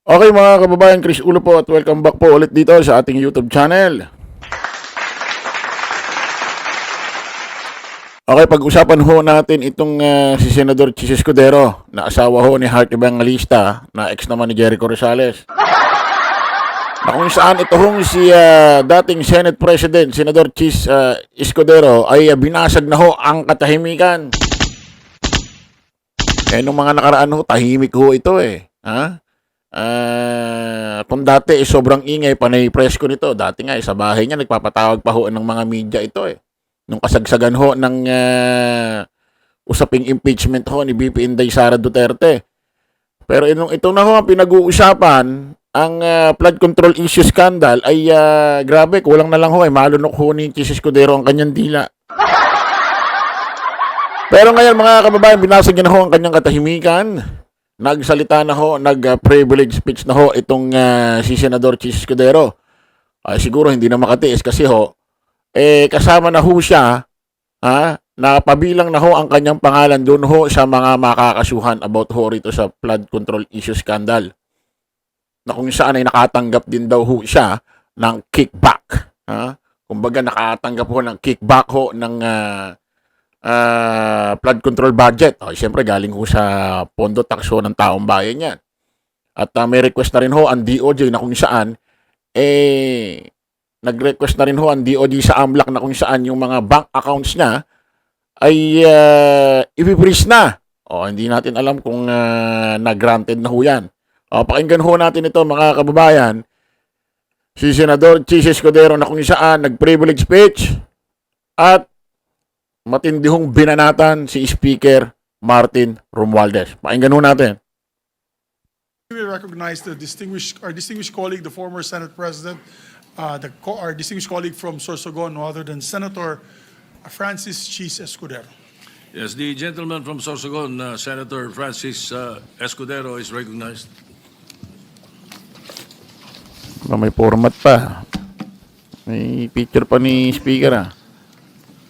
Okay mga kababayan, Chris Ulo po at welcome back po ulit dito sa ating YouTube channel. Okay, pag-usapan ho natin itong si Senador Chis Escudero na asawa ho ni Heart Evangelista na ex naman ni Jericho Rosales. Na kung saan ito hong si dating Senate President, Senador Chis Escudero ay binasag na ho ang katahimikan. Nung mga nakaraan ho, tahimik ho ito eh. Ha? Kung dati sobrang ingay, panay presko nito. Dati nga sa bahay niya nagpapatawag pa ho ng mga media ito eh. Nung kasagsagan ho ng usaping impeachment ho ni VP Inday Sara Duterte. Pero ito na ho ang pinag-uusapan, ang flood control issue scandal ay grabe, kulang na lang ho ay malunok ho ni Chis Escudero ang kanyang dila. Pero ngayon mga kababayan, binasag niya na ho ang kanyang katahimikan. Nagsalita na ho, nag-privilege speech na ho itong si Senador Chis Escudero. Siguro hindi na makatiis kasi ho, kasama na ho siya, napabilang na ho ang kanyang pangalan doon ho sa mga makakasuhan about ho rito sa flood control issue scandal. Na kung saan ay nakatanggap din daw ho siya ng kickback. Kumbaga nakatanggap ho ng kickback ho ng flood control budget. Siyempre galing ho sa pondo tax ho ng taong bayan yan. At may request na rin ho ang DOJ na kung saan nag-request na rin ho ang DOJ sa AMLAC na kung saan yung mga bank accounts niya ay i-freeze na. Hindi natin alam kung na-granted na ho yan. Pakinggan ho natin ito mga kababayan. Si Senador Chis Escudero na kung saan nag-privilege speech at matindi hong binanatan si Speaker Martin Romualdez. Pakinggan ho natin. We recognize our distinguished colleague, the former Senate President, our distinguished colleague from Sorsogon, no other than Senator Francis Chis Escudero. Yes, the gentleman from Sorsogon, Senator Francis Escudero, is recognized. May format pa. May picture pa ni Speaker .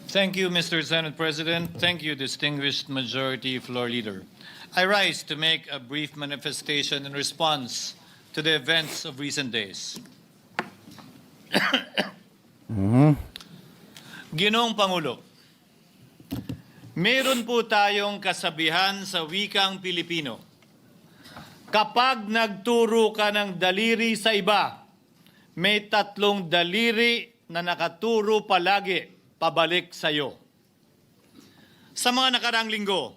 Thank you, Mr. Senate President. Thank you, distinguished Majority Floor Leader. I rise to make a brief manifestation in response to the events of recent days. Ginoong Pangulo, meron po tayong kasabihan sa wikang Pilipino. Kapag nagturo ka ng daliri sa iba, may tatlong daliri na nakaturo palagi pabalik sa iyo. Sa mga nakaraang linggo,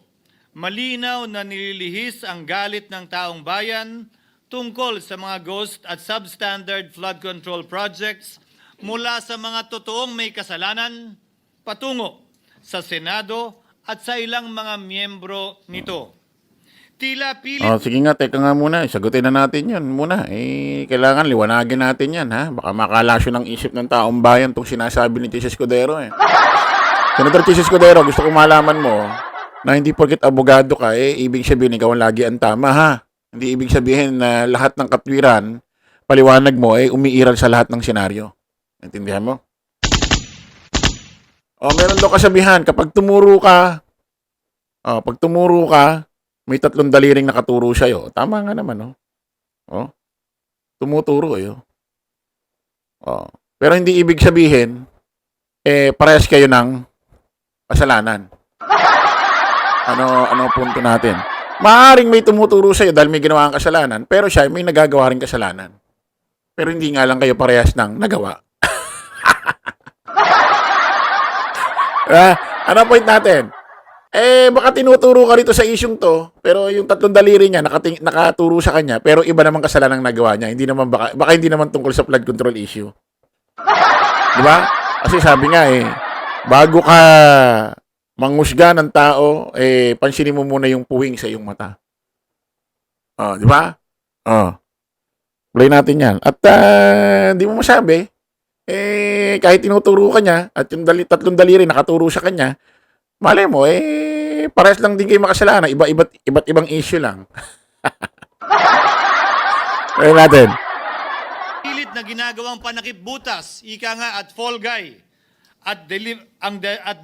malinaw na nililihis ang galit ng taong bayan tungkol sa mga ghost at substandard flood control projects mula sa mga totoong may kasalanan patungo sa Senado at sa ilang mga miyembro nito. Tila pilit... Sige nga, teka nga muna. Sagutin na natin yan muna. Kailangan liwanagin natin yan, ha? Baka makalasyo ng isip ng taong bayan itong sinasabi ni Chis Escudero, Senator Chis Escudero, gusto ko malaman mo na hindi porket abogado ka, ibig sabihin ikaw ang lagi ang tama, ha? Hindi ibig sabihin na lahat ng katwiran, paliwanag mo, umiiral sa lahat ng senaryo. Intindihan mo? Meron daw kasabihan, kapag tumuro ka, may tatlong daliring nakaturo sa'yo. Tama nga naman, tumuturo, Pero hindi ibig sabihin, parehas kayo ng kasalanan. Ano punto natin? Maaaring may tumuturo sa'yo dahil may ginawa kang kasalanan, pero siya may nagagawa rin kasalanan. Pero hindi nga lang kayo parehas ng nagawa. Ano point natin? Baka tinuturo ka rito sa isyong to, pero yung tatlong daliri niya nakaturo sa kanya, pero iba naman kasalanan nagawa niya. Hindi naman baka hindi naman tungkol sa flood control issue. Di ba? Kasi sabi nga bago ka manghusga ng tao, pansinin mo muna yung puwing sa iyong mata. Di ba? Play natin yan. At di mo masabi, kahit tinuturo ka niya, at yung tatlong daliri nakaturo sa kanya, malay mo, parehas lang din kayo makasalanan. Iba't ibang issue lang. Play natin. Pilit na ginagawang panakip butas, ika nga at fall guy, at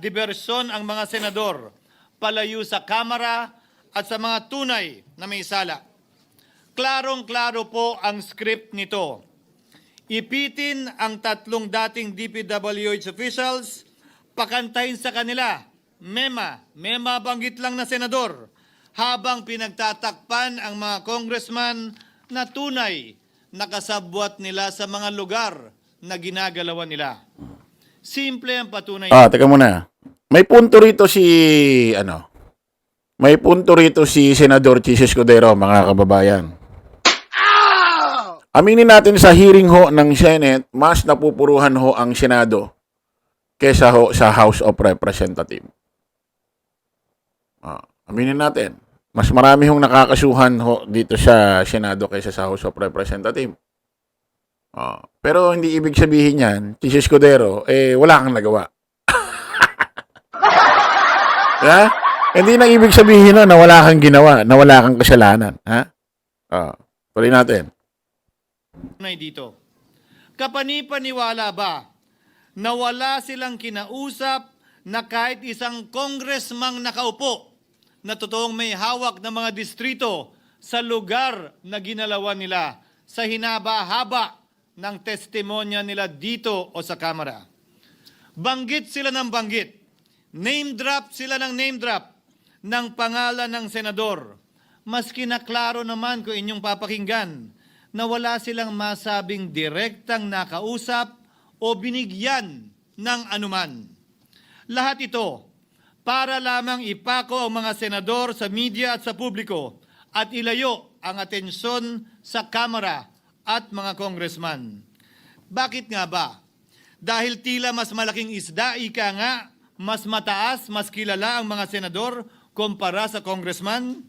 diversyon ang mga senador, palayo sa Kamara at sa mga tunay na may sala. Klarong-klaro po ang script nito. Ipitin ang 3 dating DPWH officials, pakantahin sa kanila, mema banggit lang na senador, habang pinagtatakpan ang mga congressman na tunay nakasabwat nila sa mga lugar na ginagalawan nila. Simple ang patunay. Teka muna. May punto rito si Senador Chis Escudero, mga kababayan. Aminin natin sa hearing ho ng Senate, mas napupuruhan ho ang Senado kesa ho sa House of Representatives. Aminin natin, mas marami hong nakakasuhan ho dito sa Senado kaysa sa House of Representatives. Pero hindi ibig sabihin yan, Chis Escudero, wala kang nagawa. Ha? Hindi na ibig sabihin na wala kang ginawa, na wala kang kasalanan. Ha? Tuloy natin. Dito. Kapanipaniwala ba na wala silang kinausap na kahit isang congressman nakaupo na totoong may hawak ng mga distrito sa lugar na ginalawan nila sa hinaba-haba ng testimonya nila dito o sa Kamara? Banggit sila ng banggit. Name drop sila ng name drop ng pangalan ng senador. Mas kinaklaro naman kung inyong papakinggan na wala silang masabing direktang nakausap o binigyan ng anuman. Lahat ito para lamang ipako ang mga senador sa media at sa publiko at ilayo ang atensyon sa Kamara at mga congressman. Bakit nga ba? Dahil tila mas malaking isda, ika nga, mas mataas, mas kilala ang mga senador kumpara sa congressman?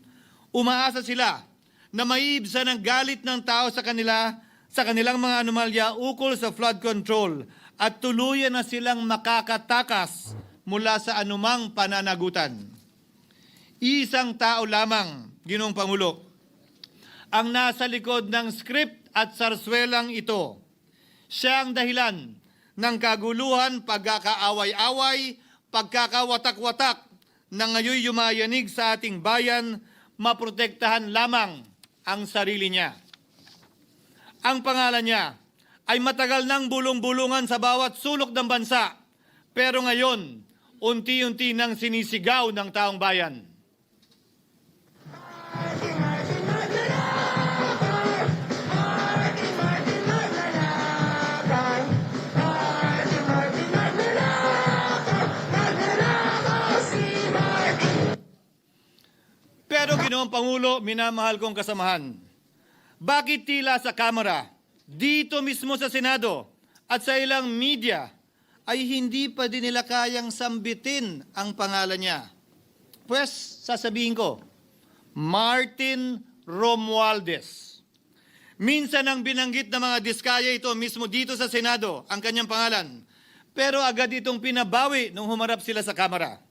Umaasa sila na maiibsan ang galit ng tao sa kanilang mga anomalya ukol sa flood control at tuluyan na silang makakatakas mula sa anumang pananagutan. Isang tao lamang, Ginoong Pangulo, ang nasa likod ng script at sarswelang ito. Siya ang dahilan ng kaguluhan, pagkakaaway-away, pagkakawatak-watak na ngayon yumayanig sa ating bayan, maprotektahan lamang ang sarili niya. Ang pangalan niya ay matagal nang bulong-bulungan sa bawat sulok ng bansa, pero ngayon, unti-unti nang sinisigaw ng taong bayan. Pero Ginoong Pangulo, minamahal kong kasamahan, bakit tila sa Kamara, dito mismo sa Senado at sa ilang media ay hindi pa din nila kayang sambitin ang pangalan niya? Pues, sasabihin ko, Martin Romualdez. Minsan ang binanggit ng mga diskaya ito mismo dito sa Senado, ang kanyang pangalan. Pero agad itong pinabawi nung humarap sila sa Kamara.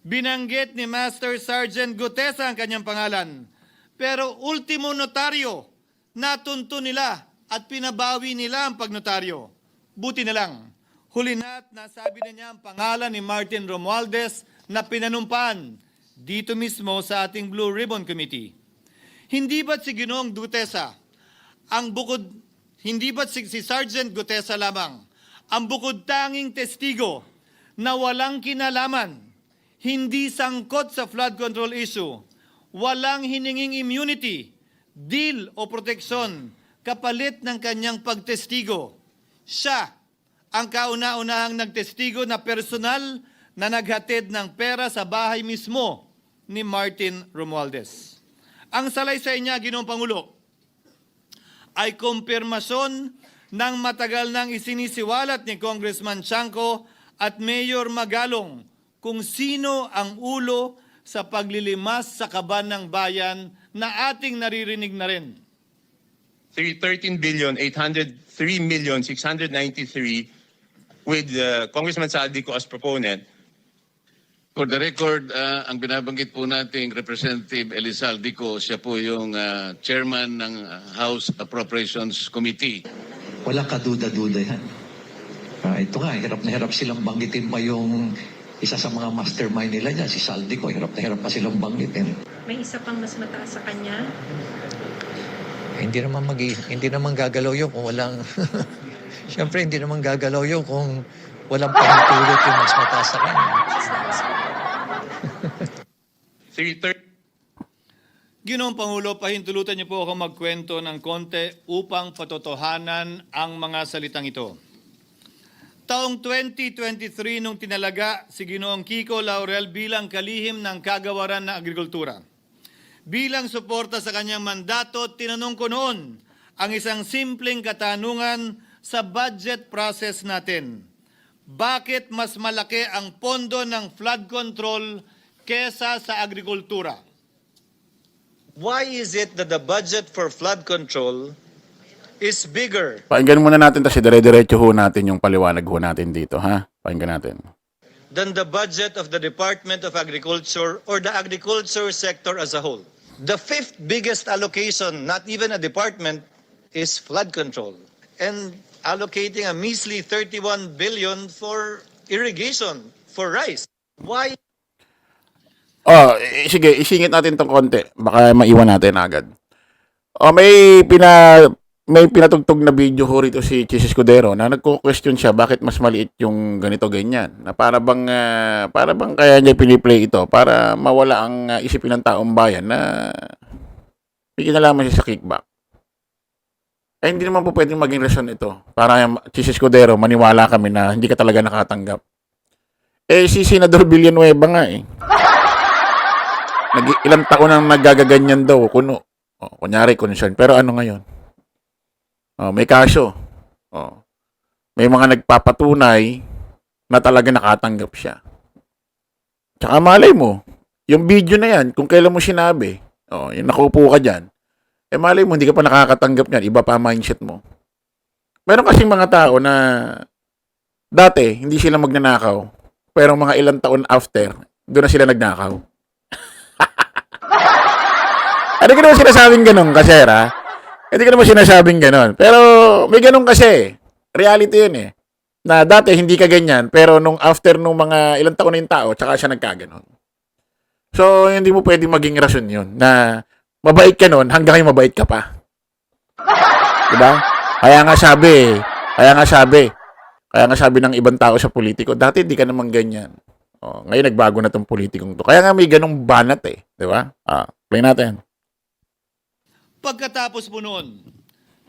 Binanggit ni Master Sergeant Gutesa ang kanyang pangalan. Pero ultimo notaryo, natunto nila at pinabawi nila ang pagnotaryo. Buti na lang, huli na't nasabi na niya ang pangalan ni Martin Romualdez na pinanumpan dito mismo sa ating Blue Ribbon Committee. Hindi ba't si Ginoong Gutesa, hindi ba't si Sergeant Gutesa lamang, ang bukod tanging testigo na walang kinalaman, hindi sangkot sa flood control issue, walang hininging immunity, deal o proteksyon kapalit ng kanyang pagtestigo. Siya ang kauna-unahang nagtestigo na personal na naghatid ng pera sa bahay mismo ni Martin Romualdez. Ang salaysay niya, Ginoong Pangulo, ay kumpirmasyon ng matagal nang isinisiwalat ni Congressman Chanco at Mayor Magalong kung sino ang ulo sa paglilimas sa kaban ng bayan na ating naririnig na rin. 13,803,693 with Congressman Saldico as proponent. For the record, ang binabanggit po nating Representative Elizaldico, siya po yung chairman ng House Appropriations Committee. Wala kaduda-duda yan. Ito nga, hirap na hirap silang banggitin pa yung isa sa mga mastermind nila dyan, si Saldico. Hirap na hirap pa silang banggitin. May isa pang mas mataas sa kanya? hindi naman gagalaw yun kung walang Siyempre hindi naman gagalaw yun kung walang pahintulot yung mas mataas sa kanya. 3:30. Ginoong Pangulo, pahintulutan niyo po ako magkwento ng konti upang patotohanan ang mga salitang ito. Taong 2023 nung tinalaga si Ginoong Kiko Laurel bilang kalihim ng kagawaran ng agrikultura. Bilang suporta sa kanyang mandato, tinanong ko noon ang isang simpleng katanungan sa budget process natin. Bakit mas malaki ang pondo ng flood control kesa sa agrikultura? Why is it that the budget for flood control is bigger Pakinggan muna natin kasi dire-diretso ho natin yung paliwanag ho natin dito, ha? Pakinggan natin. than the budget of the Department of Agriculture or the agriculture sector as a whole? The fifth biggest allocation, not even a department, is flood control. And allocating a measly 31 billion for irrigation, for rice. Why? Oh, sige, isingit natin tong konti. Baka maiwan natin agad. Oh, may pinatugtog na video ho rito si Chis Escudero na nagko-question siya bakit mas maliit yung ganito ganyan. Na para bang kaya niya piniplay ito para mawala ang isipin ng taong bayan na bigyan na lamang siya sa kickback. Eh, hindi naman po pwedeng maging rason ito para Chis Escudero maniwala kami na hindi ka talaga nakatanggap. Eh, si Senador Villanueva nga eh. Ilang taon nang nagagaganyan daw, kuno. Oh, kunyari, concern. Pero ano ngayon? Oh, may kaso. Oh, may mga nagpapatunay na talaga nakatanggap siya. Tsaka malay mo, yung video na yan, kung kailan mo sinabi, oh, yung nakaupo ka dyan, eh malay mo, hindi ka pa nakakatanggap niyan. Iba pa ang mindset mo. Meron kasing mga tao na dati, hindi sila magnanakaw. Pero mga ilang taon after, doon na sila nagnakaw. Hindi ko naman sinasabing ganun, kasera. Hindi ko naman sinasabing ganun. Pero may ganun kasi. Reality yun eh. Na dati hindi ka ganyan, pero nung after nung mga ilang taon na yung tao, tsaka siya nagkaganon. So, hindi mo pwedeng maging rason yun. Na mabait ka nun, hanggang ngayon mabait ka pa. Diba? Kaya nga sabi ng ibang tao sa politiko, dati hindi ka naman ganyan. Oh, ngayon nagbago na tong politikong to. Kaya nga may ganung banat eh. Diba? Play natin. Pagkatapos po noon,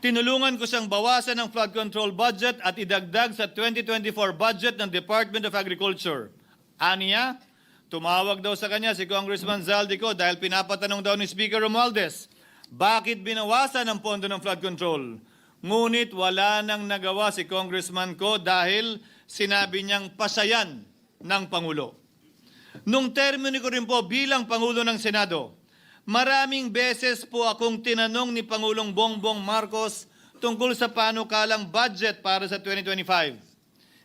tinulungan ko siyang bawasan ang flood control budget at idagdag sa 2024 budget ng Department of Agriculture. Aniya, tumawag daw sa kanya si Congressman Zaldico dahil pinapatanong daw ni Speaker Romualdez, bakit binawasan ang pondo ng flood control? Ngunit wala nang nagawa si Congressman ko dahil sinabi niyang pasayan ng Pangulo. Nung termino ko rin po bilang Pangulo ng Senado, maraming beses po akong tinanong ni Pangulong Bongbong Marcos tungkol sa panukalang budget para sa 2025.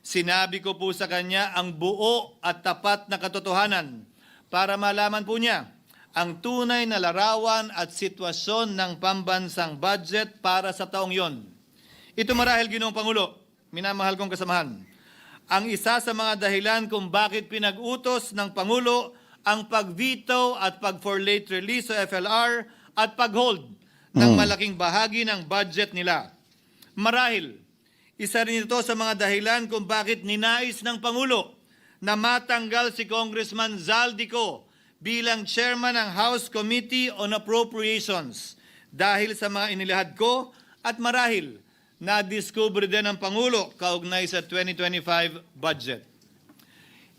Sinabi ko po sa kanya ang buo at tapat na katotohanan para malaman po niya ang tunay na larawan at sitwasyon ng pambansang budget para sa taong yon. Ito marahil, Ginoong Pangulo, minamahal kong kasamahan, ang isa sa mga dahilan kung bakit pinag-utos ng Pangulo ang pag-veto at pag-for late release o FLR at pag-hold ng malaking bahagi ng budget nila. Marahil, isa rin ito sa mga dahilan kung bakit ninais ng Pangulo na matanggal si Congressman Zaldico bilang chairman ng House Committee on Appropriations dahil sa mga inilahad ko at marahil na-discover din ng Pangulo kaugnay sa 2025 budget.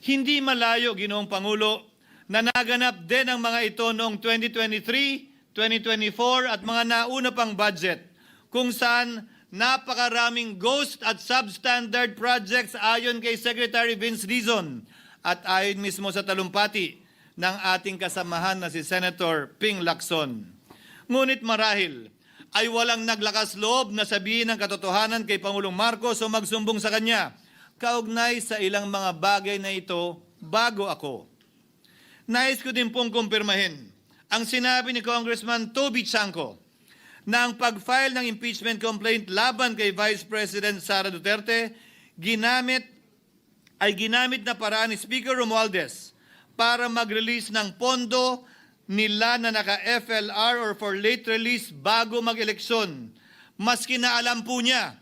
Hindi malayo, Ginoong Pangulo, na naganap din ang mga ito noong 2023, 2024 at mga nauna pang budget kung saan napakaraming ghost at substandard projects ayon kay Secretary Vince Dizon at ayon mismo sa talumpati ng ating kasamahan na si Senator Ping Lacson. Ngunit marahil ay walang naglakas loob na sabihin ang katotohanan kay Pangulong Marcos o magsumbong sa kanya kaugnay sa ilang mga bagay na ito bago ako. Nais ko din pong kumpirmahin ang sinabi ni Congressman Toby Chanco na ang pag-file ng impeachment complaint laban kay Vice President Sara Duterte ginamit na paraan ni Speaker Romualdez para mag-release ng pondo nila na naka-FLR or for late release bago mag-eleksyon. Maski na alam po niya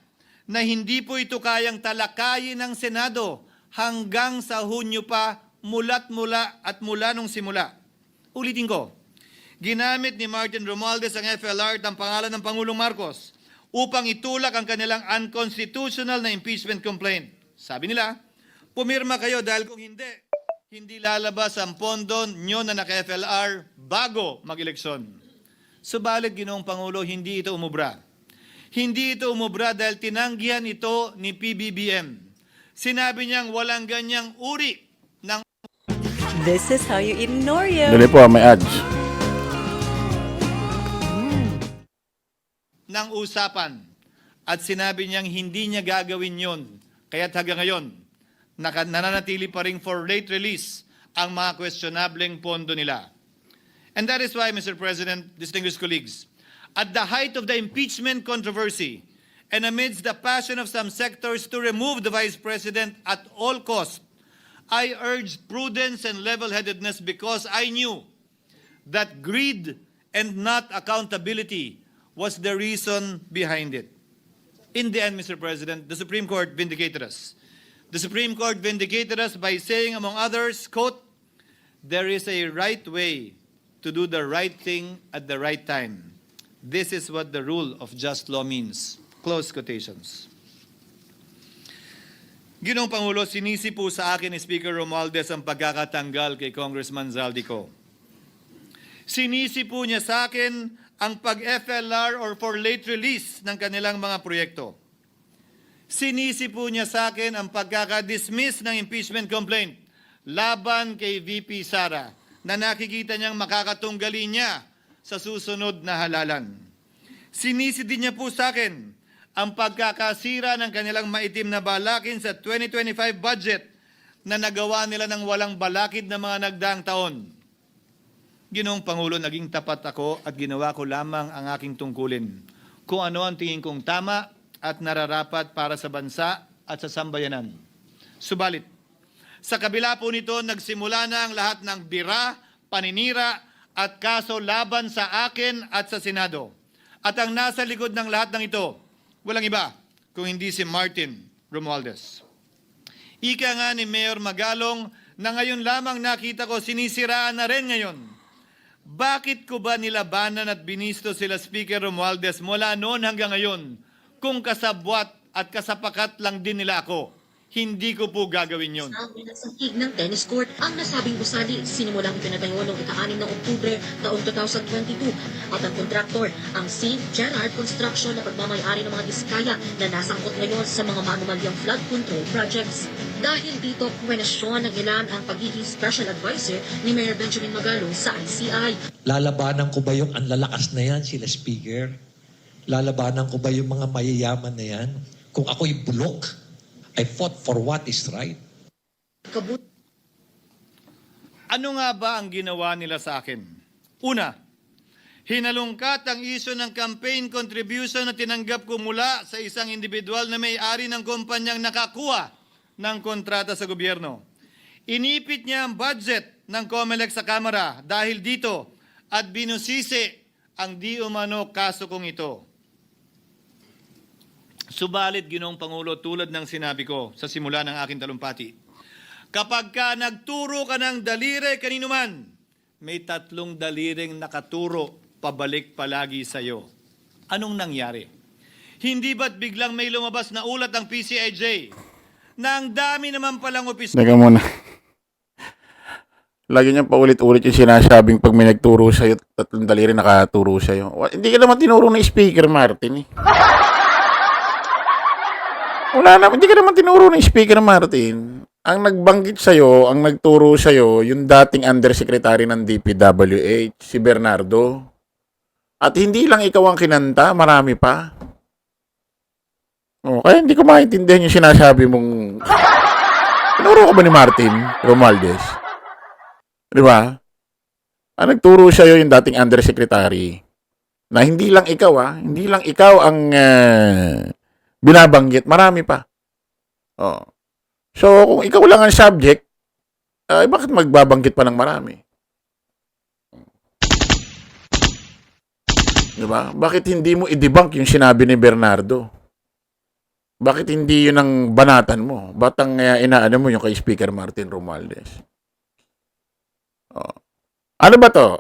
na hindi po ito kayang talakayin ng Senado hanggang sa Hunyo pa mula nung simula. Ulitin ko, ginamit ni Martin Romualdez ang FLR at ang pangalan ng Pangulong Marcos upang itulak ang kanilang unconstitutional na impeachment complaint. Sabi nila, pumirma kayo dahil kung hindi lalabas ang pondo nyo na naka-FLR bago mag-eleksyon. Subalit, Ginoong Pangulo, hindi ito umubra. Hindi ito umubra dahil tinanggihan ito ni PBBM. Sinabi niyang walang ganyang uri This is how you eat an Oreo. Dali po, may ads. ng usapan. At sinabi niyang hindi niya gagawin yon. Kaya't hanggang ngayon, nananatili pa rin for late release ang mga questionableng pondo nila. And that is why, Mr. President, distinguished colleagues, at the height of the impeachment controversy and amidst the passion of some sectors to remove the Vice President at all costs, I urged prudence and level-headedness because I knew that greed and not accountability was the reason behind it. In the end, Mr. President, the Supreme Court vindicated us. The Supreme Court vindicated us by saying, among others, quote, "There is a right way to do the right thing at the right time. This is what the rule of just law means." Close quotations. Ginoong Pangulo, sinisi po sa akin ni Speaker Romualdez ang pagkakatanggal kay Congressman Zaldico. Sinisi po niya sa akin ang pag-FLR or for late release ng kanilang mga proyekto. Sinisi po niya sa akin ang pagkakadismiss ng impeachment complaint laban kay VP Sara na nakikita niyang makakatunggali niya sa susunod na halalan. Sinisi din niya po sa akin ang pagkakasira ng kanilang maitim na balakin sa 2025 budget na nagawa nila ng walang balakid na mga nagdaang taon. Ginoong Pangulo, naging tapat ako at ginawa ko lamang ang aking tungkulin. Kung ano ang tingin kong tama at nararapat para sa bansa at sa sambayanan. Subalit, sa kabila po nito, nagsimula na ang lahat ng bira, paninira at kaso laban sa akin at sa Senado. At ang nasa likod ng lahat ng ito, walang iba kung hindi si Martin Romualdez. Ika nga ni Mayor Magalong na ngayon lamang nakita ko sinisiraan na rin ngayon. Bakit ko ba nilabanan at binisto sila Speaker Romualdez mula noon hanggang ngayon kung kasabwat at kasapakat lang din nila ako? Hindi ko po gagawin yun. Ang pinasakig ng tennis court ang nasabing gusali sinimulang ipinatayo noong ika-6 ng Oktubre taong 2022 at ang kontraktor ang St. Gerard Construction na pagmamayari ng mga diskaya na nasangkot ngayon sa mga manumalyang flood control projects. Dahil dito, kwenasyon ng ilan ang pagiging special advisor ni Mayor Benjamin Magalong sa ICI. Lalabanan ko ba yung anlalakas na yan, sila speaker? Lalabanan ko ba yung mga mayayaman na yan? Kung ako'y bulok, I fought for what is right. Ano nga ba ang ginawa nila sa akin? Una, hinalungkat ang isyu ng campaign contribution na tinanggap ko mula sa isang individual na may-ari ng kumpanyang nakakuha ng kontrata sa gobyerno. Inipit niya ang budget ng COMELEC sa Kamara dahil dito at binusisi ang di umano kaso kong ito. Subalit, Ginoong Pangulo, tulad ng sinabi ko sa simula ng aking talumpati, kapag ka nagturo ka ng daliri kanino man, may 3 daliring nakaturo pabalik palagi sa iyo. Anong nangyari? Hindi ba't biglang may lumabas na ulat ng PCIJ na ang dami naman palang opisina? Teka muna. Lagi niyang paulit-ulit yung sinasabing pag may nagturo sa'yo, 3 daliri nakaturo sa'yo. Hindi ka naman tinuro ng Speaker Martin eh. Wala na, hindi ka naman tinuro ng Speaker Martin. Ang nagbanggit sa'yo, ang nagturo sa'yo, yung dating Undersecretary ng DPWH, si Bernardo. At hindi lang ikaw ang kinanta, marami pa. O, kaya hindi ko maintindihan yung sinasabi mong... Tinuro ka ba ni Martin Romualdez? Di ba? Ang nagturo sa'yo yung dating Undersecretary. Na hindi lang ikaw, hindi lang ikaw ang... binabanggit, marami pa. Oh. So, kung ikaw lang ang subject, bakit magbabanggit pa ng marami? Di ba? Bakit hindi mo i-debunk yung sinabi ni Bernardo? Bakit hindi yun ang banatan mo? Ba't ang inaano mo yung kay Speaker Martin Romualdez? Oh. Ano ba to?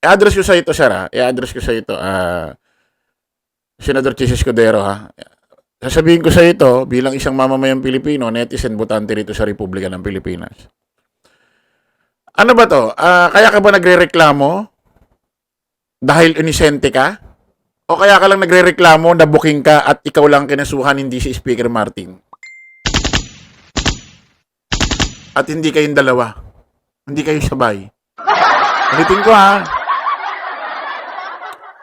I-address ko sa ito, sir, ha? I-address ko sa ito, Senador Chis Escudero, ha? Sasabihin ko sa ito, bilang isang mamamayang Pilipino, netizen, botante rito sa Republika ng Pilipinas. Ano ba to? Kaya ka ba nagrereklamo dahil inisente ka? O kaya ka lang nagrereklamo na booking ka at ikaw lang kinasuhan, hindi si Speaker Martin? At hindi kayong dalawa. Hindi kayo sabay. Ulitin ko, ha?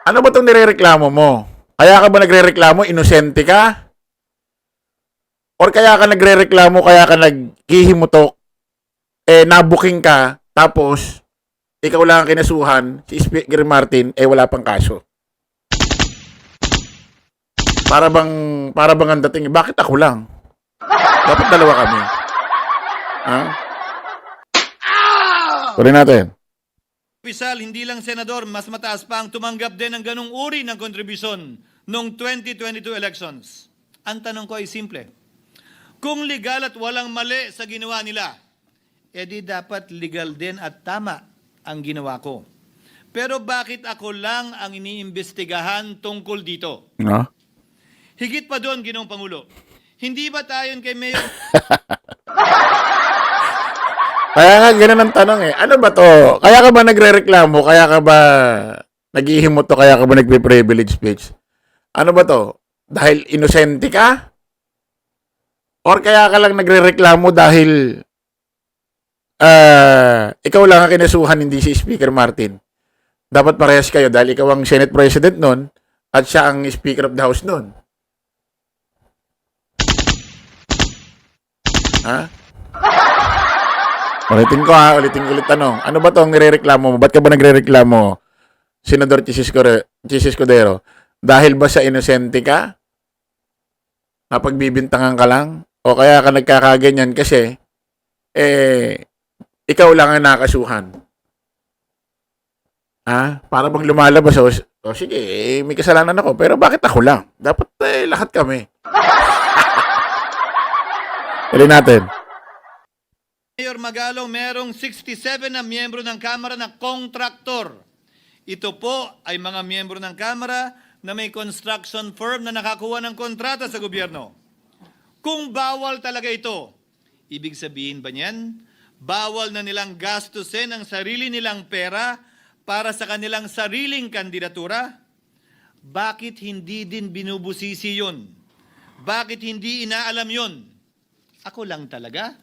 Ano ba itong nirereklamo mo? Kaya ka ba nagrereklamo, inosente ka? Or kaya ka nagrereklamo, kaya ka naghihimutok, nabuking ka, tapos, ikaw lang ang kinasuhan, si Speaker Martin, wala pang kaso. Para bang ang dating, bakit ako lang? Dapat dalawa kami. Ha? Tuloy natin. Opisyal, hindi lang senador, mas mataas pa ang tumanggap din ng ganung uri ng kontribusyon noong 2022 elections. Ang tanong ko ay simple. Kung legal at walang mali sa ginawa nila, edi dapat legal din at tama ang ginawa ko. Pero bakit ako lang ang iniimbestigahan tungkol dito? No? Higit pa doon, Ginoong Pangulo. Hindi ba tayon kay Mayor Kaya nga, ganun ang tanong eh. Ano ba to? Kaya ka ba nagre-reklamo? Kaya ka ba naghihimot to? Kaya ka ba nagpe-privilege speech? Ano ba to? Dahil inosente ka? Or kaya ka lang nagre-reklamo dahil ikaw lang ang kinasuhan, hindi si Speaker Martin? Dapat parehas kayo dahil ikaw ang Senate President nun at siya ang Speaker of the House nun. Ha? Ulitin ko, ha? Ulitin tanong. Ano ba to ang nirereklamo mo? Ba't ka ba nagrereklamo, Senador Chis Escudero? Dahil ba sa inosente ka? Napagbibintangan ka lang? O kaya ka nagkakaganyan kasi ikaw lang ang nakasuhan? Ha? Para bang lumalabas o sige, may kasalanan ako. Pero bakit ako lang? Dapat lahat kami. Tuloy natin. Mayor Magalong, merong 67 na miyembro ng Kamara na kontraktor. Ito po ay mga miyembro ng Kamara na may construction firm na nakakuha ng kontrata sa gobyerno. Kung bawal talaga ito, ibig sabihin ba niyan, bawal na nilang gastusin ang sarili nilang pera para sa kanilang sariling kandidatura? Bakit hindi din binubusisi yun? Bakit hindi inaalam yun? Ako lang talaga?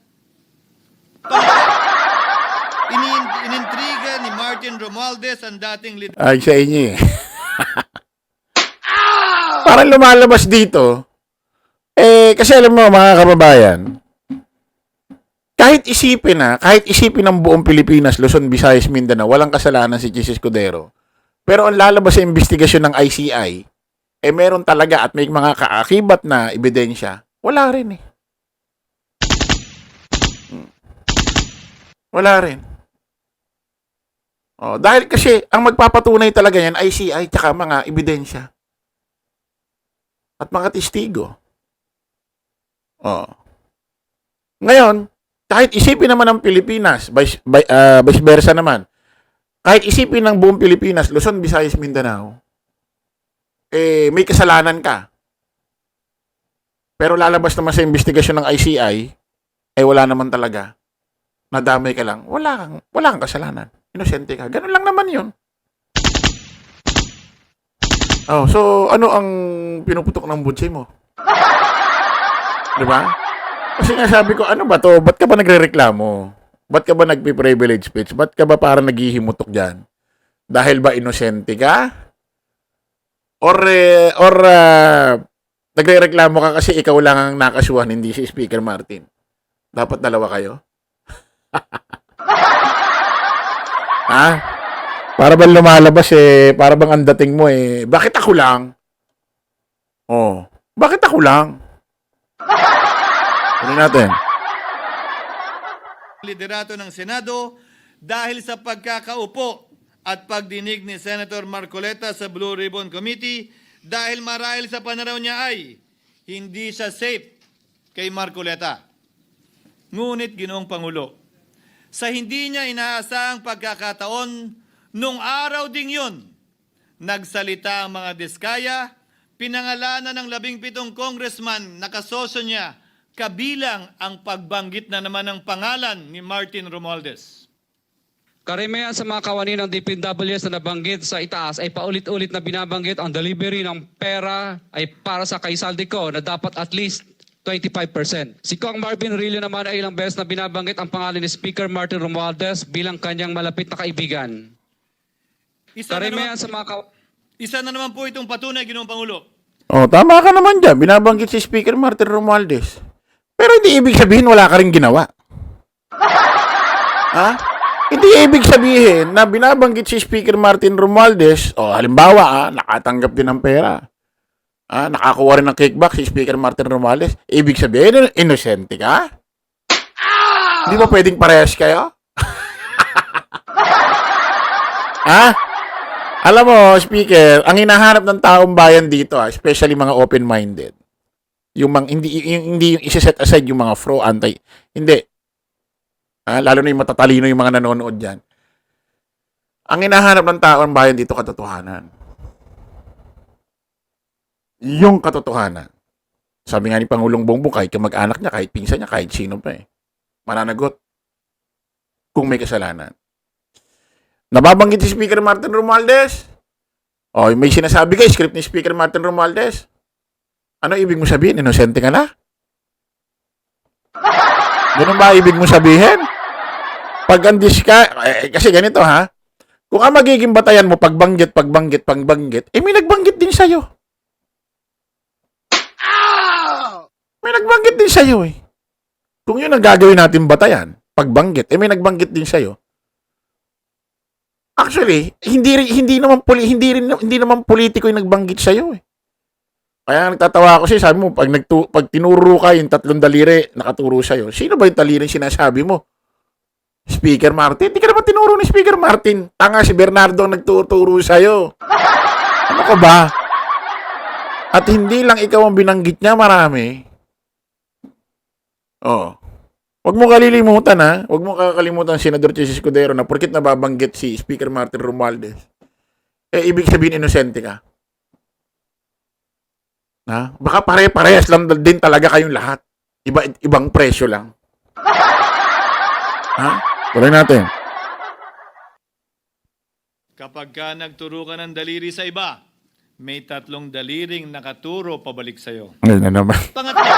Inintriga ni Martin Romualdez ang dating leader. Ay, sa inyo eh. Parang lumalabas dito. Kasi alam mo mga kababayan, kahit isipin ng buong Pilipinas, Luzon, Visayas, Mindanao, walang kasalanan si Chis Escudero. Pero ang lalabas sa investigasyon ng ICI, meron talaga at may mga kaakibat na ebidensya. Wala rin eh. Wala rin. Dahil kasi ang magpapatunay talaga yan, ICI, tsaka mga ebidensya. At mga testigo. Ngayon, kahit isipin naman ng Pilipinas, vice versa naman, kahit isipin ng buong Pilipinas, Luzon, Visayas, Mindanao, may kasalanan ka. Pero lalabas naman sa investigasyon ng ICI, wala naman talaga. Nadamay ka lang. Wala kang kasalanan. Inosente ka. Ganun lang naman yun. So ano ang pinuputok ng butsi mo? Diba? Kasi nga sabi ko, ano ba to? Ba't ka ba nagrereklamo? Ba't ka ba nagpi-privilege speech? Ba't ka ba parang naghihimutok dyan? Dahil ba inosente ka? Or nagrereklamo ka kasi ikaw lang ang nakasuhan, hindi si Speaker Martin? Dapat dalawa kayo? Ha? Para bang lumalabas para bang ang dating mo bakit ako lang? Bakit ako lang? Ano natin? liderato ng Senado dahil sa pagkakaupo at pagdinig ni Senator Marcoleta sa Blue Ribbon Committee dahil marahil sa pananaw niya ay hindi siya safe kay Marcoleta. Ngunit, Ginoong Pangulo, sa hindi niya inaasahang pagkakataon, nung araw ding yun, nagsalita ang mga diskaya, pinangalanan ng 17 congressman na kasosyo niya, kabilang ang pagbanggit na naman ng pangalan ni Martin Romualdez. Karamihan sa mga kawani ng DPWS na nabanggit sa itaas ay paulit-ulit na binabanggit ang delivery ng pera ay para sa kay Saldico na dapat at least 25%. Si Kong Marvin Rillo naman ay ilang beses na binabanggit ang pangalan ni Speaker Martin Romualdez bilang kanyang malapit na kaibigan. Isa na naman po itong patunay, Ginoong Pangulo. Oh, tama ka naman dyan. Binabanggit si Speaker Martin Romualdez. Pero hindi ibig sabihin wala ka rin ginawa. Ha? Hindi ibig sabihin na binabanggit si Speaker Martin Romualdez, halimbawa, nakatanggap din ng pera. Nakakuha rin ng kickback si Speaker Martin Romualdez. Ibig sabihin, inosente ka? Hindi ba pwedeng parehas kayo? Ha? Alam mo, Speaker, ang hinahanap ng taong bayan dito, especially mga open-minded, yung hindi yung isa-set aside yung mga anti, hindi. Lalo na yung matatalino yung mga nanonood dyan. Ang hinahanap ng taong bayan dito, katotohanan. Yung katotohanan. Sabi nga ni Pangulong Bongbong, kahit kamag-anak niya, kahit pinsan niya, kahit sino pa mananagot kung may kasalanan. Nababanggit si Speaker Martin Romualdez. May sinasabi ka, script ni Speaker Martin Romualdez. Ano ibig mo sabihin? Inosente ka na? Ganun ba ibig mo sabihin? Pag andis ka, kasi ganito ha, kung ang magiging batayan mo, pagbanggit, may nagbanggit din sa'yo. May nagbanggit din sa'yo Kung yun ang gagawin natin batayan, pagbanggit, may nagbanggit din sa'yo. Actually, hindi naman politiko yung nagbanggit sa iyo Kaya nagtatawa ako sabi mo pag tinuro ka yung 3 daliri nakaturo sa iyo. Sino ba yung daliri sinasabi mo? Speaker Martin? Hindi ka naman tinuro ni Speaker Martin. Tanga si Bernardo ang nagtuturo sa iyo. Ano ka ba? At hindi lang ikaw ang binanggit niya, marami. Huwag mo kalilimutan Huwag mo kakalimutan Senador Chis Escudero na porkit nababanggit si Speaker Martin Romualdez. Ibig sabihin inosente ka. Baka pare-parehas lang din talaga kayong lahat. Ibang presyo lang. Tuloy natin. Kapag ka nagturo ka ng daliri sa iba, may 3 daliring nakaturo pabalik sa'yo. Ano na naman? Pangatlo,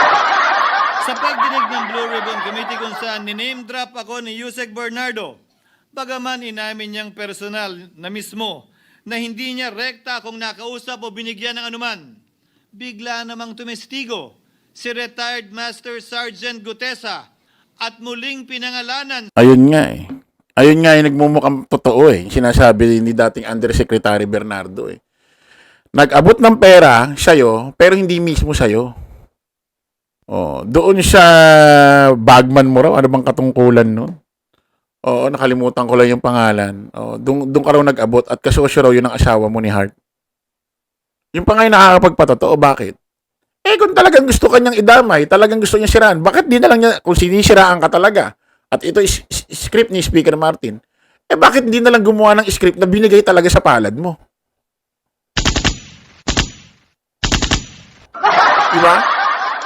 sa pagdinig ng Blue Ribbon Committee kung saan ni-name drop ako ni Yusek Bernardo, bagaman inamin niyang personal na mismo na hindi niya rekta kung nakausap o binigyan ng anuman, bigla namang tumestigo si retired Master Sergeant Gutesa at muling pinangalanan. Ayun nga Ayun nga yung nagmumukhang totoo Sinasabi ni dating Undersecretary Bernardo Nag-abot ng pera sa'yo, pero hindi mismo sa'yo. Doon sa bagman mo raw, ano bang katungkulan nun? Nakalimutan ko lang yung pangalan. Doon ka raw nag-abot at kasosyo raw yun ang asawa mo ni Hart. Yung pa nga yung nakakapagpatotoo, bakit? Kung talagang gusto kanyang idamay, talagang gusto niya siraan, bakit di na lang niya, kung sinisiraan ka talaga, at ito is script ni Speaker Martin, bakit hindi na lang gumawa ng script na binigay talaga sa palad mo? Diba?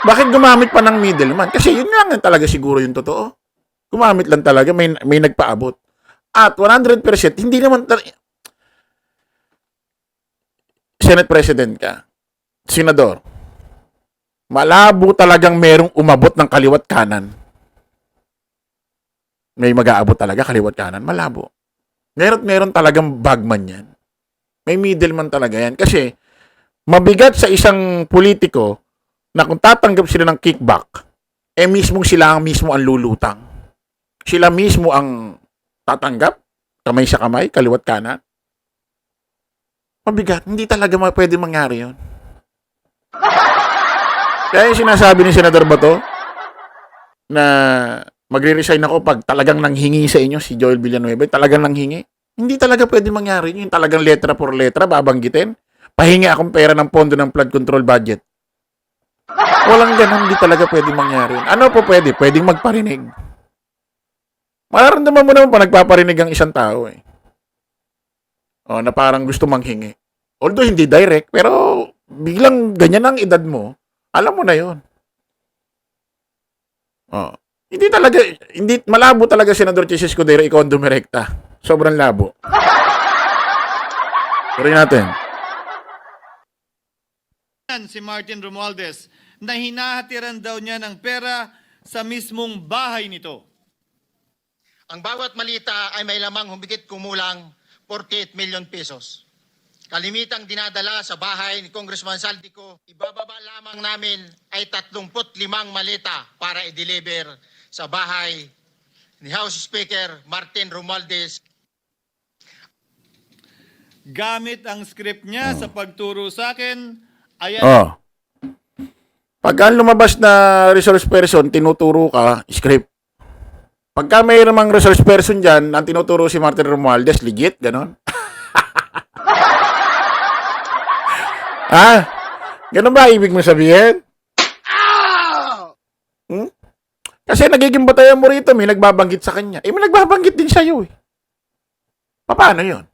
Bakit gumamit pa ng middleman? Kasi yun lang talaga siguro yung totoo. Gumamit lang talaga, may nagpaabot. At 100%, hindi naman Senate President ka, Senador, malabo talagang merong umabot ng kaliwat kanan. May mag-aabot talaga kaliwat kanan, malabo. Meron talagang bagman yan. May middleman talaga yan. Kasi, mabigat sa isang politiko na kung tatanggap sila ng kickback, sila mismo ang lulutang. Sila mismo ang tatanggap, kamay sa kamay, kaliwat kanan. Mabigat, hindi talaga pwede mangyari yun. Kaya yung sinasabi ni Senador Bato, na magre-resign ako pag talagang nanghingi sa inyo si Joel Villanueva, talagang nanghingi. Hindi talaga pwede mangyari yun. Yung talagang letra por letra, babanggitin. Pahingi akong pera ng pondo ng flood control budget. Walang ganun, hindi talaga pwede mangyari yun. Ano po pwede? Pwedeng magparinig. Mararamdaman mo naman pa nagpaparinig ang isang tao eh. O, na parang gusto manghingi. Although hindi direct, pero biglang ganyan ang edad mo, alam mo na yon. Oh. Hindi talaga, hindi, malabo talaga Senador Chis Escudero, ikaw ang dumirekta. Sobrang labo. Tuloy natin. Si Martin Romualdez na hinahatiran daw niya ng pera sa mismong bahay nito. Ang bawat malita ay may lamang humigit kumulang 48 million pesos. Kalimitang dinadala sa bahay ni Congressman Saldico, ibababa lamang namin ay 35 maleta para i-deliver sa bahay ni House Speaker Martin Romualdez. Gamit ang script niya sa pagturo sa akin, ayan. Oh. Pagka lumabas na resource person, tinuturo ka, script. Pagka may namang resource person dyan, ang tinuturo si Martin Romualdez, legit, ganon. Ha? Ganon ba ibig mo sabihin? Hmm? Kasi nagiging batayan mo rito, may nagbabanggit sa kanya. Eh, may nagbabanggit din sa'yo eh. Paano yun?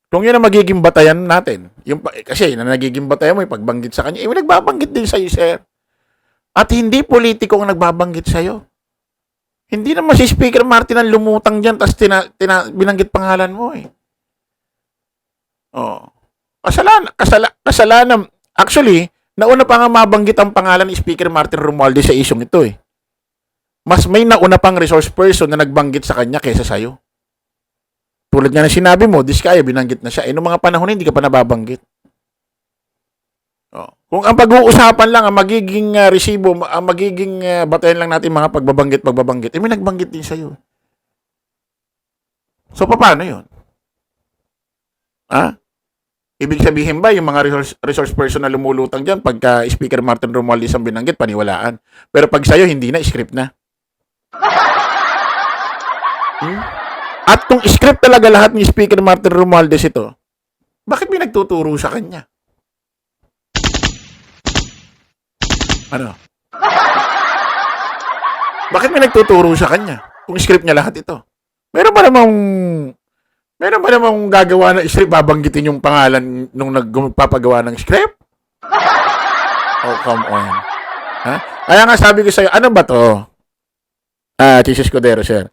Kung yun ang magiging batayan natin, yung, kasi na nagiging batayan mo, yung pagbanggit sa kanya, eh, may nagbabanggit din sa'yo, sir. At hindi politiko ang nagbabanggit sa'yo. Hindi naman si Speaker Martin ang lumutang dyan, tapos binanggit pangalan mo eh. Oh. Kasalanan. Actually, nauna pa nga mabanggit ang pangalan ni Speaker Martin Romualdez sa isyong ito eh. Mas may nauna pang resource person na nagbanggit sa kanya kaysa sa'yo. Tulad nga na sinabi mo, Diskaya, binanggit na siya. Eh, noong mga panahon hindi ka pa nababanggit. Oh. Kung ang pag-uusapan lang, ang magiging resibo, ang magiging batayan lang natin mga pagbabanggit, eh, may nagbanggit din sa'yo. So, paano yun? Ha? Ibig sabihin ba, yung mga resource person na lumulutang dyan, pagka Speaker Martin Romualdez ang binanggit, paniwalaan. Pero pag sa'yo, hindi na, script na. At kung script talaga lahat ni Speaker Martin Romualdez ito, bakit may nagtuturo sa kanya? Ano? Bakit may nagtuturo sa kanya? Kung script niya lahat ito. Meron ba namang gagawa ng script, babanggitin yung pangalan nung nagpapagawa ng script? Oh, come on. Ha? Kaya nga sabi ko sa'yo, ano ba to? Chis Escudero, sir.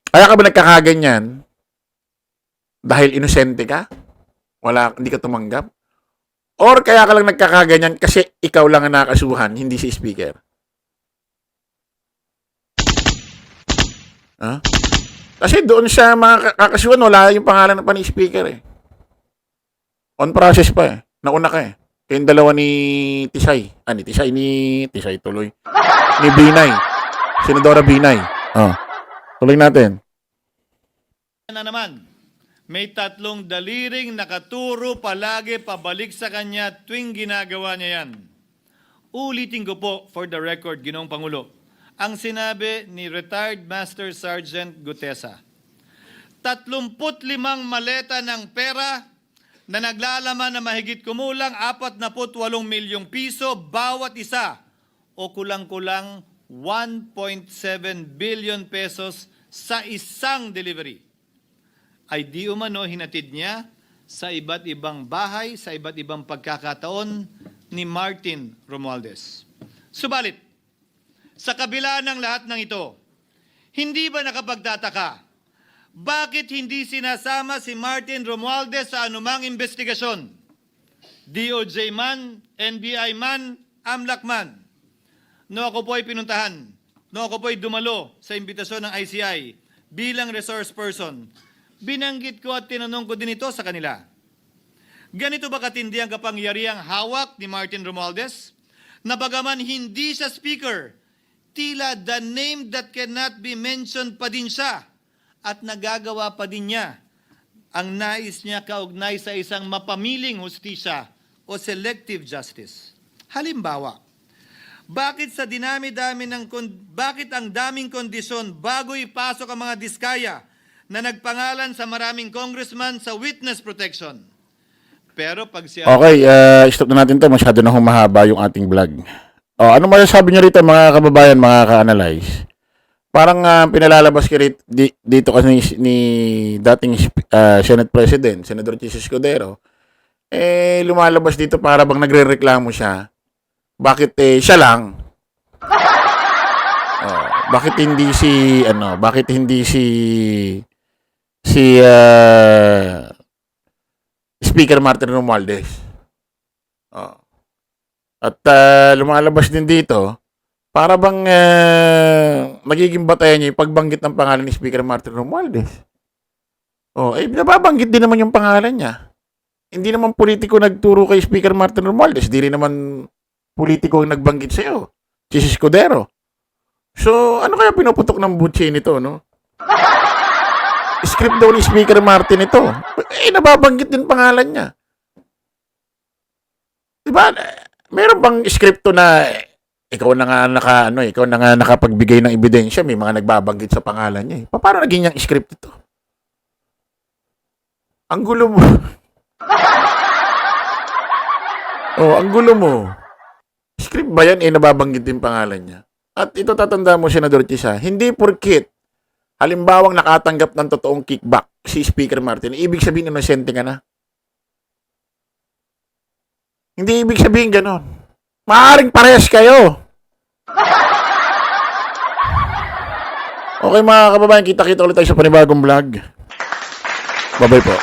Kaya ka ba nagkakaganyan? Dahil inosente ka? Hindi ka tumanggap? Or kaya ka lang nagkakaganyan kasi ikaw lang ang nakasuhan, hindi si speaker? Ha? Kasi doon sa mga kakasuhan, wala yung pangalan pa ni speaker eh. On process pa eh. Nauna ka eh. Kayong dalawa ni Tisay. Ni Tisay tuloy. Ni Binay. Senadora Binay. Oh. Tuloy natin. Na naman, may 3 daliring nakaturo palagi pabalik sa kanya tuwing ginagawa niya yan. Ulitin ko po for the record, Ginoong Pangulo, ang sinabi ni retired Master Sergeant Gutesa. 35 maleta ng pera na naglalaman na mahigit kumulang 48 milyong piso bawat isa o kulang-kulang 1.7 billion pesos sa isang delivery ay di umano hinatid niya sa iba't ibang bahay, sa iba't ibang pagkakataon ni Martin Romualdez. Subalit, sa kabila ng lahat ng ito, hindi ba nakapagtataka bakit hindi sinasama si Martin Romualdez sa anumang investigasyon? DOJ man, NBI man, AMLAC man. No ako po ay pinuntahan, no ako po ay dumalo sa imbitasyon ng ICI bilang resource person, binanggit ko at tinanong ko din ito sa kanila. Ganito ba katindi ang kapangyarihang hawak ni Martin Romualdez? Na bagaman hindi siya speaker, tila the name that cannot be mentioned pa din siya at nagagawa pa din niya ang nais niya kaugnay sa isang mapamiling hustisya o selective justice. Halimbawa, bakit ang daming kondisyon bago ipasok ang mga diskaya na nagpangalan sa maraming congressman sa witness protection. Pero pag siya... Okay, stop na natin to. Masyado na humahaba yung ating vlog. Ano masasabi nyo rito mga kababayan, mga ka-analyze? Parang pinalalabas ka dito kasi ni dating Senate President, Senador Chis Escudero. Lumalabas dito para bang nagrereklamo siya. Bakit siya lang? Bakit hindi si Speaker Martin Romualdez? At lumalabas din dito para bang magiging batayan niya yung pagbanggit ng pangalan ni Speaker Martin Romualdez. Nababanggit din naman yung pangalan niya. Hindi naman politiko nagturo kay Speaker Martin Romualdez. Di rin naman politiko ang nagbanggit sa'yo. Si Escudero. So, ano kaya pinuputok ng butsi nito, no? Script daw ni Speaker Martin ito. Nababanggit din pangalan niya. Diba? Meron bang scripto na ikaw na nga nakapagbigay ng ebidensya, may mga nagbabanggit sa pangalan niya. Paano naging yung script ito? Ang gulo mo. Ang gulo mo. Script ba yan? Nababanggit din pangalan niya. At ito tatanda mo, Senador Chisa, hindi porkit halimbawang nakatanggap ng totoong kickback si Speaker Martin, ibig sabihin inosente ka na. Hindi ibig sabihin ganon. Maaaring parehas kayo. Okay mga kababayan, kita-kita ulit tayo sa panibagong vlog. Bye-bye po.